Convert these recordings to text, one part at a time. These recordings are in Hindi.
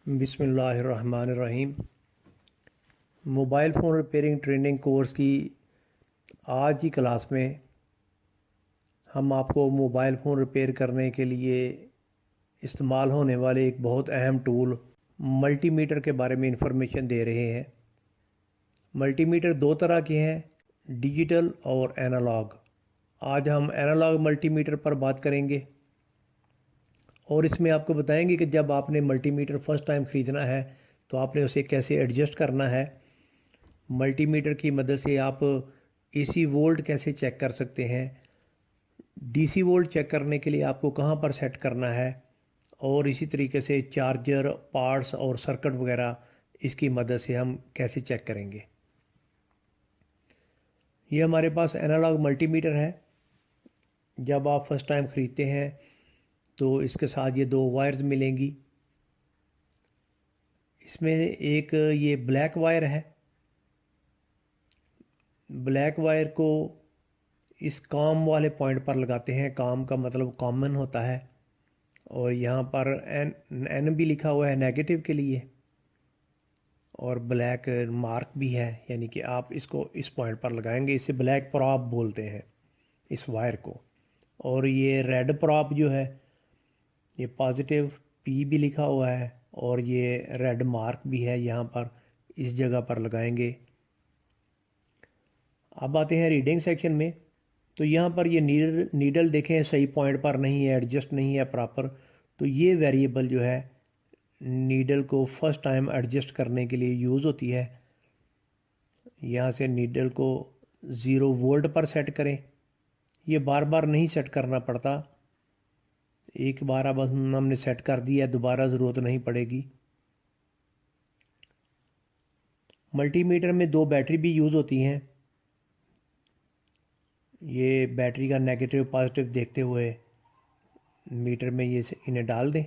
बिस्मिल्लाहिर्रहमानिर्रहीम। Mobile phone repairing training course की आज की क्लास में हम आपको मोबाइल फ़ोन रिपेयर करने के लिए इस्तेमाल होने वाले एक बहुत अहम टूल मल्टीमीटर के बारे में इंफॉर्मेशन दे रहे हैं। मल्टीमीटर दो तरह के हैं, डिजिटल और एनालॉग। आज हम एनालॉग मल्टीमीटर पर बात करेंगे और इसमें आपको बताएंगे कि जब आपने मल्टीमीटर फ़र्स्ट टाइम ख़रीदना है तो आपने उसे कैसे एडजस्ट करना है। मल्टीमीटर की मदद से आप एसी वोल्ट कैसे चेक कर सकते हैं, डीसी वोल्ट चेक करने के लिए आपको कहां पर सेट करना है, और इसी तरीके से चार्जर, पार्ट्स और सर्किट वगैरह इसकी मदद से हम कैसे चेक करेंगे। ये हमारे पास एनालॉग मल्टीमीटर है। जब आप फर्स्ट टाइम ख़रीदते हैं तो इसके साथ ये दो वायर्स मिलेंगी। इसमें एक ये ब्लैक वायर है। ब्लैक वायर को इस काम वाले पॉइंट पर लगाते हैं। काम का मतलब कॉमन होता है, और यहाँ पर एन भी लिखा हुआ है नेगेटिव के लिए, और ब्लैक मार्क भी है, यानी कि आप इसको इस पॉइंट पर लगाएंगे। इसे ब्लैक प्रॉप बोलते हैं इस वायर को। और ये रेड प्रॉप जो है ये पॉजिटिव, पी भी लिखा हुआ है, और ये रेड मार्क भी है, यहाँ पर इस जगह पर लगाएंगे। अब आते हैं रीडिंग सेक्शन में। तो यहाँ पर ये नीडल देखें सही पॉइंट पर नहीं है, एडजस्ट नहीं है प्रॉपर। तो ये वेरिएबल जो है नीडल को फर्स्ट टाइम एडजस्ट करने के लिए यूज़ होती है। यहाँ से नीडल को 0 वोल्ट पर सेट करें। ये बार बार नहीं सेट करना पड़ता, एक बार अब हमने सेट कर दिया, दोबारा ज़रूरत नहीं पड़ेगी। मल्टीमीटर में दो बैटरी भी यूज़ होती हैं। ये बैटरी का नेगेटिव पॉजिटिव देखते हुए मीटर में ये इन्हें डाल दें,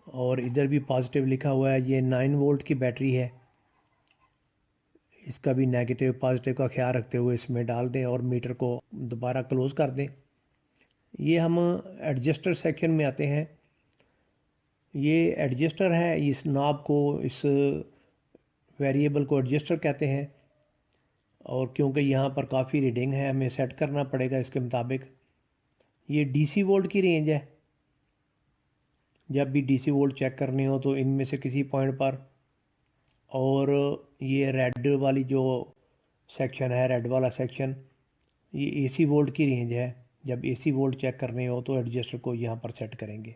और इधर भी पॉजिटिव लिखा हुआ है। ये 9 वोल्ट की बैटरी है, इसका भी नेगेटिव पॉजिटिव का ख्याल रखते हुए इसमें डाल दें और मीटर को दोबारा क्लोज़ कर दें। ये हम एडजस्टर सेक्शन में आते हैं। ये एडजस्टर है, इस नॉब को, इस वेरिएबल को एडजस्टर कहते हैं। और क्योंकि यहाँ पर काफ़ी रीडिंग है, हमें सेट करना पड़ेगा इसके मुताबिक। ये डीसी वोल्ट की रेंज है। जब भी डीसी वोल्ट चेक करने हो तो इनमें से किसी पॉइंट पर, और ये रेड वाली जो सेक्शन है, रेड वाला सेक्शन, ये एसी वोल्ट की रेंज है। जब एसी वोल्ट चेक करने हो तो एडजस्टर को यहाँ पर सेट करेंगे।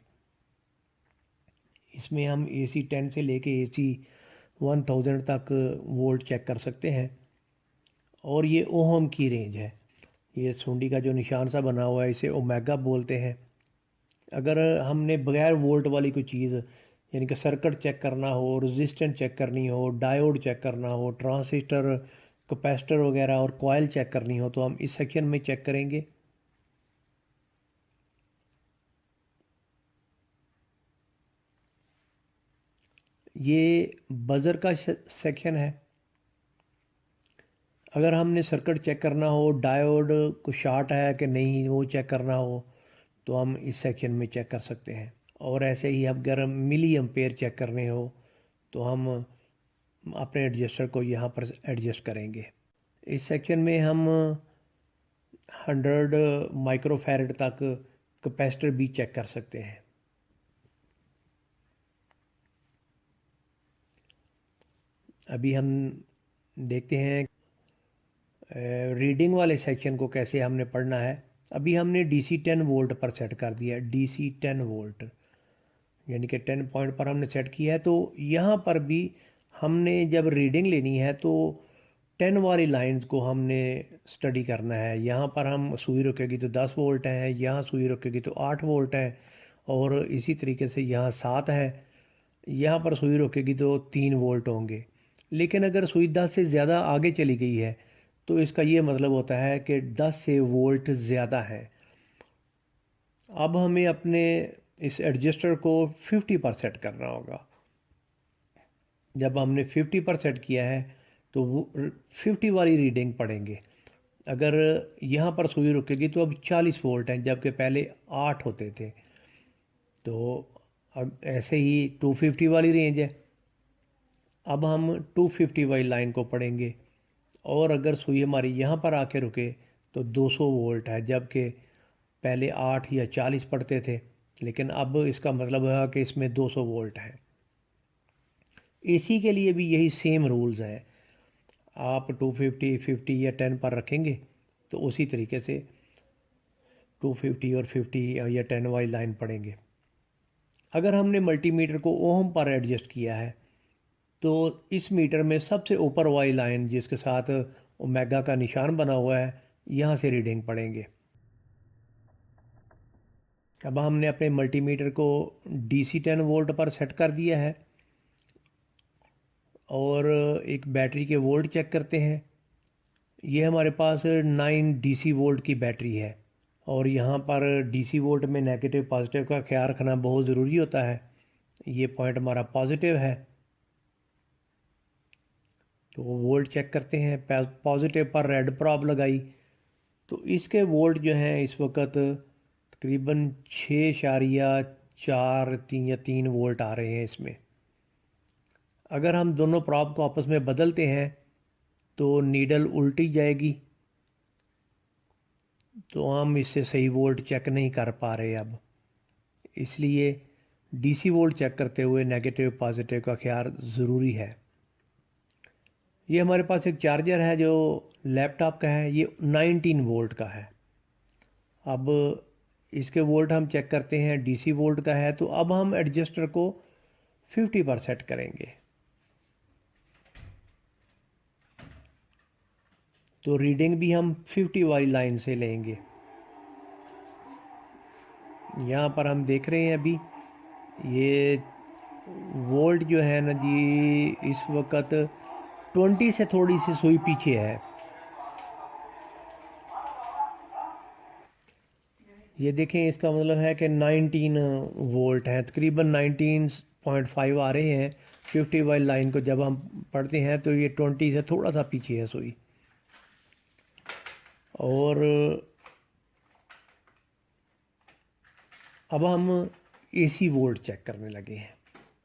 इसमें हम AC 10 से लेके AC 1000 तक वोल्ट चेक कर सकते हैं। और ये ओहम की रेंज है। ये सुंडी का जो निशान सा बना हुआ है इसे ओमेगा बोलते हैं। अगर हमने बगैर वोल्ट वाली कोई चीज़, यानी कि सर्किट चेक करना हो, रेजिस्टेंस चेक करनी हो, डायोड चेक करना हो, ट्रांजिस्टर, कैपेसिटर वगैरह और कॉइल चेक करनी हो, तो हम इस सेक्शन में चेक करेंगे। ये बज़र का सेक्शन है। अगर हमने सर्किट चेक करना हो, डायोड को शॉर्ट है कि नहीं वो चेक करना हो, तो हम इस सेक्शन में चेक कर सकते हैं। और ऐसे ही अगर मिली एम्पेयर चेक करने हो तो हम अपने एडजस्टर को यहाँ पर एडजस्ट करेंगे। इस सेक्शन में हम 100 माइक्रोफैरड तक कैपेसिटर भी चेक कर सकते हैं। अभी हम देखते हैं रीडिंग वाले सेक्शन को कैसे हमने पढ़ना है। अभी हमने DC 10 वोल्ट पर सेट कर दिया, DC 10 वोल्ट, यानी कि 10 पॉइंट पर हमने सेट किया है। तो यहाँ पर भी हमने जब रीडिंग लेनी है तो 10 वाली लाइंस को हमने स्टडी करना है। यहाँ पर हम सुई रुकेगी तो 10 वोल्ट है, यहाँ सुई रुकेगी तो 8 वोल्ट है, और इसी तरीके से यहाँ 7 है, यहाँ पर सुई रुकेगी तो 3 वोल्ट होंगे। लेकिन अगर सुई 10 से ज़्यादा आगे चली गई है तो इसका ये मतलब होता है कि 10 से वोल्ट ज़्यादा है। अब हमें अपने इस एडजस्टर को 50 पर सेट करना होगा। जब हमने 50 पर सेट किया है तो वो 50 वाली रीडिंग पढ़ेंगे। अगर यहाँ पर सुई रुकेगी तो अब 40 वोल्ट हैं, जबकि पहले 8 होते थे। तो अब ऐसे ही 250 वाली रेंज है। अब हम 250 वाली लाइन को पढ़ेंगे और अगर सुई हमारी यहाँ पर आके रुके तो 200 वोल्ट है, जबकि पहले 8 या 40 पढ़ते थे, लेकिन अब इसका मतलब है कि इसमें 200 वोल्ट है। एसी के लिए भी यही सेम रूल्स हैं। आप 250, 50 या 10 पर रखेंगे तो उसी तरीके से 250 और 50 या 10 वाली लाइन पढ़ेंगे। अगर हमने मल्टीमीटर को ओम पर एडजस्ट किया है तो इस मीटर में सबसे ऊपर वाली लाइन जिसके साथ ओमेगा का निशान बना हुआ है, यहाँ से रीडिंग पढ़ेंगे। अब हमने अपने मल्टीमीटर को DC 10 वोल्ट पर सेट कर दिया है और एक बैटरी के वोल्ट चेक करते हैं। ये हमारे पास 9 DC वोल्ट की बैटरी है और यहाँ पर DC वोल्ट में नेगेटिव पॉजिटिव का ख्याल रखना बहुत ज़रूरी होता है। ये पॉइंट हमारा पॉजिटिव है तो वोल्ट चेक करते हैं। पॉजिटिव पर रेड प्रॉब लगाई तो इसके वोल्ट जो हैं इस वक्त तकरीबन 6.43 या 3 वोल्ट आ रहे हैं इसमें। अगर हम दोनों प्रॉब को आपस में बदलते हैं तो नीडल उल्टी जाएगी, तो हम इससे सही वोल्ट चेक नहीं कर पा रहे अब। इसलिए DC वोल्ट चेक करते हुए नेगेटिव पॉजिटिव का ख्याल ज़रूरी है। ये हमारे पास एक चार्जर है जो लैपटॉप का है, ये 19 वोल्ट का है। अब इसके वोल्ट हम चेक करते हैं, DC वोल्ट का है, तो अब हम एडजस्टर को 50 पर सेट करेंगे तो रीडिंग भी हम 50 वाली लाइन से लेंगे। यहाँ पर हम देख रहे हैं अभी ये वोल्ट जो है ना जी, इस वक्त 20 से थोड़ी सी सुई पीछे है। ये देखें, इसका मतलब है कि 19 वोल्ट हैं, तकरीबन 19.5 आ रहे हैं। 50 वाली लाइन को जब हम पढ़ते हैं तो ये 20 से थोड़ा सा पीछे है सुई। और अब हम AC वोल्ट चेक करने लगे हैं।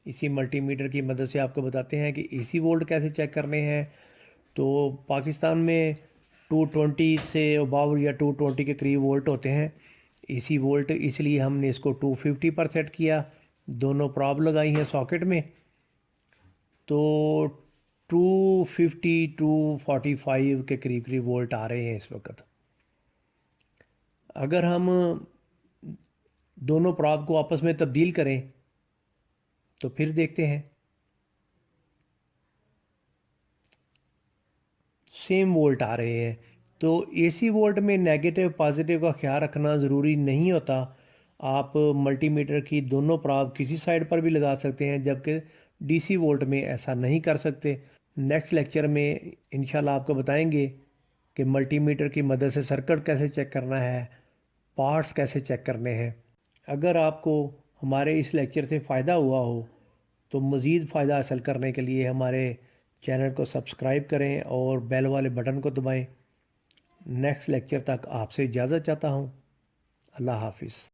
इसी मल्टीमीटर की मदद से आपको बताते हैं कि AC वोल्ट कैसे चेक करने हैं। तो पाकिस्तान में 220 से अबाव या 220 के करीब वोल्ट होते हैं AC वोल्ट, इसलिए हमने इसको 250 पर सेट किया। दोनों प्रॉब लगाई हैं सॉकेट में तो 250 245 के करीब करीब वोल्ट आ रहे हैं इस वक्त। अगर हम दोनों प्रॉब को आपस में तब्दील करें तो फिर देखते हैं सेम वोल्ट आ रहे हैं। तो AC वोल्ट में नेगेटिव पॉजिटिव का ख्याल रखना ज़रूरी नहीं होता। आप मल्टीमीटर की दोनों प्रॉब किसी साइड पर भी लगा सकते हैं, जबकि DC वोल्ट में ऐसा नहीं कर सकते। नेक्स्ट लेक्चर में इंशाल्लाह आपको बताएंगे कि मल्टीमीटर की मदद से सर्किट कैसे चेक करना है, पार्ट्स कैसे चेक करने हैं। अगर आपको हमारे इस लेक्चर से फ़ायदा हुआ हो तो मज़ीद फ़ायदा हासिल करने के लिए हमारे चैनल को सब्सक्राइब करें और बेल वाले बटन को दबाएं। नेक्स्ट लेक्चर तक आपसे इजाज़त चाहता हूँ। अल्लाह हाफिज़।